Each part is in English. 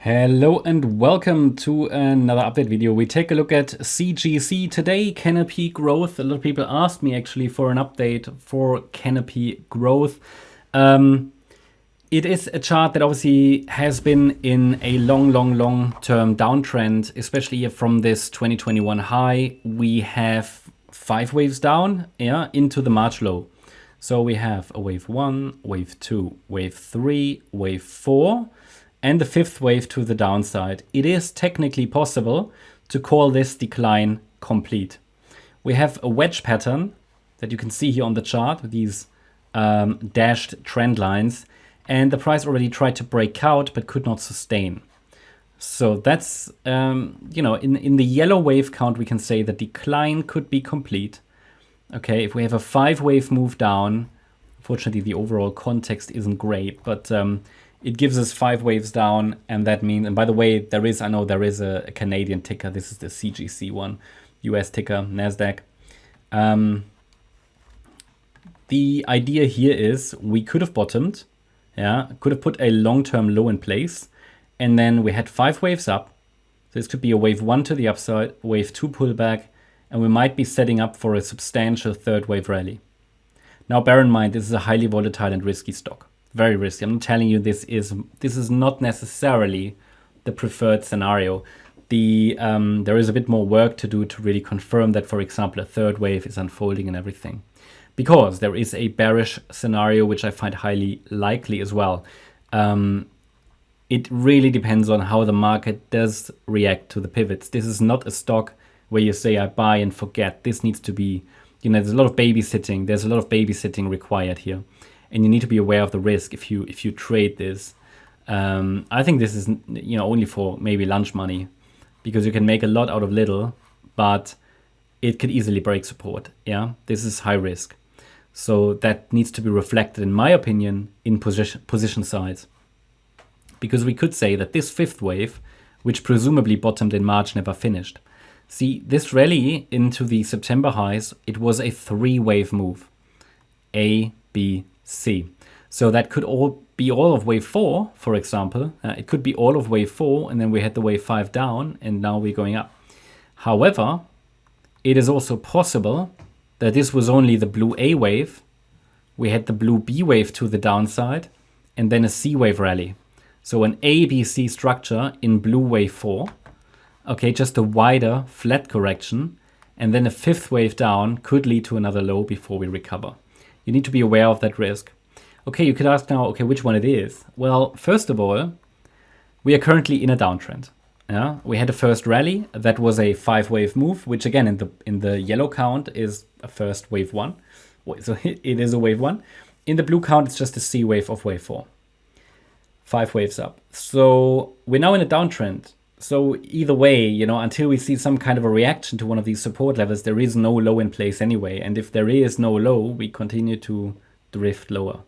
Hello and welcome to another update video. We take a look at CGC today, Canopy growth. A lot of people asked me actually for an update for Canopy growth. It is a chart that obviously has been in a long-term downtrend, especially from this 2021 high. We have 5 waves down, into the March low. So we have a wave 1, wave 2, wave 3, wave 4. And the 5th wave to the downside. It is technically possible to call this decline complete. We have a wedge pattern that you can see here on the chart with these dashed trend lines, and the price already tried to break out but could not sustain. So that's, in the yellow wave count, we can say the decline could be complete. Okay, if we have a 5 wave move down, unfortunately the overall context isn't great, but it gives us 5 waves down, and that means, and by the way, I know there is a Canadian ticker. This is the CGC one, US ticker, NASDAQ. The idea here is we could have bottomed, could have put a long-term low in place, and then we had 5 waves up. So this could be a wave 1 to the upside, wave 2 pullback, and we might be setting up for a substantial 3rd wave rally. Now, bear in mind, this is a highly volatile and risky stock. Very risky. I'm telling you, this is not necessarily the preferred scenario. There is a bit more work to do to really confirm that, for example, a 3rd wave is unfolding and everything. Because there is a bearish scenario, which I find highly likely as well. It really depends on how the market does react to the pivots. This is not a stock where you say, I buy and forget. This needs to be, there's a lot of babysitting. There's a lot of babysitting required here. And you need to be aware of the risk if you trade this. I think this is only for maybe lunch money, because you can make a lot out of little, but it could easily break support. This is high risk, so that needs to be reflected, in my opinion, in position size. Because we could say that this 5th wave, which presumably bottomed in March, never finished. See, this rally into the September highs, it was a 3-wave move, A, B, C. So that could be all of wave 4, for example. It could be all of wave 4, and then we had the wave 5 down, and now we're going up. However, it is also possible that this was only the blue A wave. We had the blue B wave to the downside, and then a C wave rally. So an A, B, C structure in blue wave 4. Okay, just a wider flat correction, and then a 5th wave down could lead to another low before we recover. You need to be aware of that risk. Okay, you could ask now, okay, which one it is? Well, first of all, we are currently in a downtrend. We had a first rally that was a 5-wave move, which again in the yellow count is a first wave 1. So it is a wave 1. In the blue count, it's just a C wave of wave 4. 5 waves up. So we're now in a downtrend. So either way, until we see some kind of a reaction to one of these support levels, there is no low in place anyway. And if there is no low, we continue to drift lower.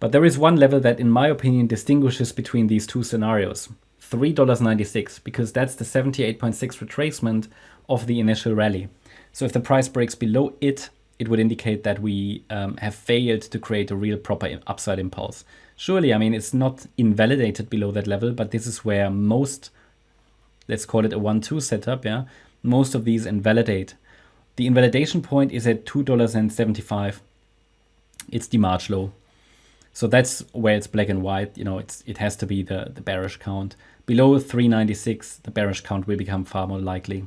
But there is one level that, in my opinion, distinguishes between these two scenarios. $3.96, because that's the 78.6 retracement of the initial rally. So if the price breaks below it, it would indicate that we have failed to create a real proper upside impulse. Surely, it's not invalidated below that level, but this is where most, let's call it a 1-2 setup, most of these invalidate. The invalidation point is at $2.75. It's the March low. So that's where it's black and white. It has to be the bearish count. Below 396, the bearish count will become far more likely.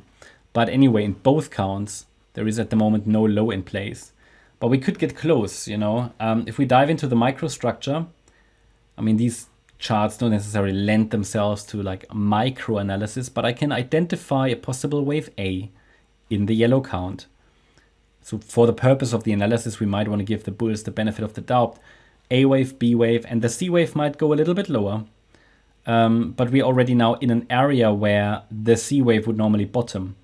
But anyway, in both counts, there is at the moment no low in place. But we could get close, If we dive into the microstructure, these charts don't necessarily lend themselves to like micro analysis, but I can identify a possible wave A in the yellow count. So for the purpose of the analysis, we might want to give the bulls the benefit of the doubt. A wave, B wave, and the C wave might go a little bit lower. But we're already now in an area where the C wave would normally bottom.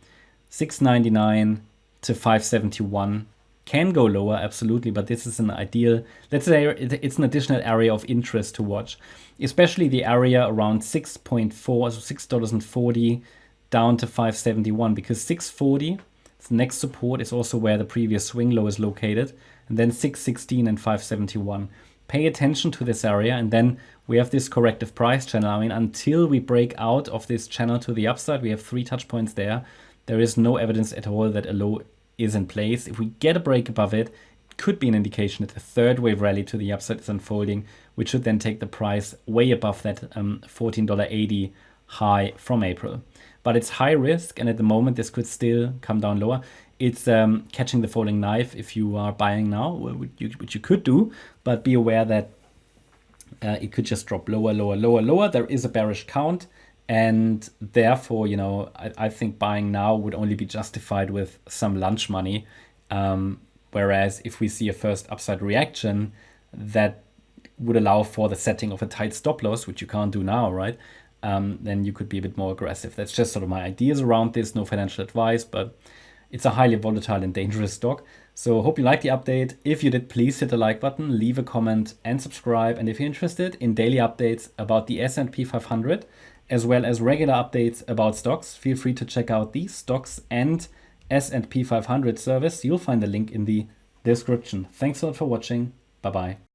699 to 571. Can go lower, absolutely, but this is an ideal, let's say it's an additional area of interest to watch, especially the area around 6.4, so $6.40 down to 571, because 640, the next support, is also where the previous swing low is located, and then 616 and 571. pay attention to this area, and then we have this corrective price channel. I mean, until we break out of this channel to the upside, we have 3 touch points there. There is no evidence at all that a low is in place. If we get a break above it, it could be an indication that the third wave rally to the upside is unfolding, which should then take the price way above that $14.80 high from April. But it's high risk, and at the moment this could still come down lower. It's catching the falling knife if you are buying now, which you could do, but be aware that it could just drop lower, lower, lower, lower. There is a bearish count, and therefore, you know, I think buying now would only be justified with some lunch money. Whereas if we see a first upside reaction, that would allow for the setting of a tight stop loss, which you can't do now, right? Then you could be a bit more aggressive. That's just sort of my ideas around this, no financial advice, but it's a highly volatile and dangerous stock. So hope you liked the update. If you did, please hit the like button, leave a comment and subscribe. And if you're interested in daily updates about the S&P 500, as well as regular updates about stocks, feel free to check out these stocks and S&P 500 service. You'll find the link in the description. Thanks a lot for watching. Bye-bye.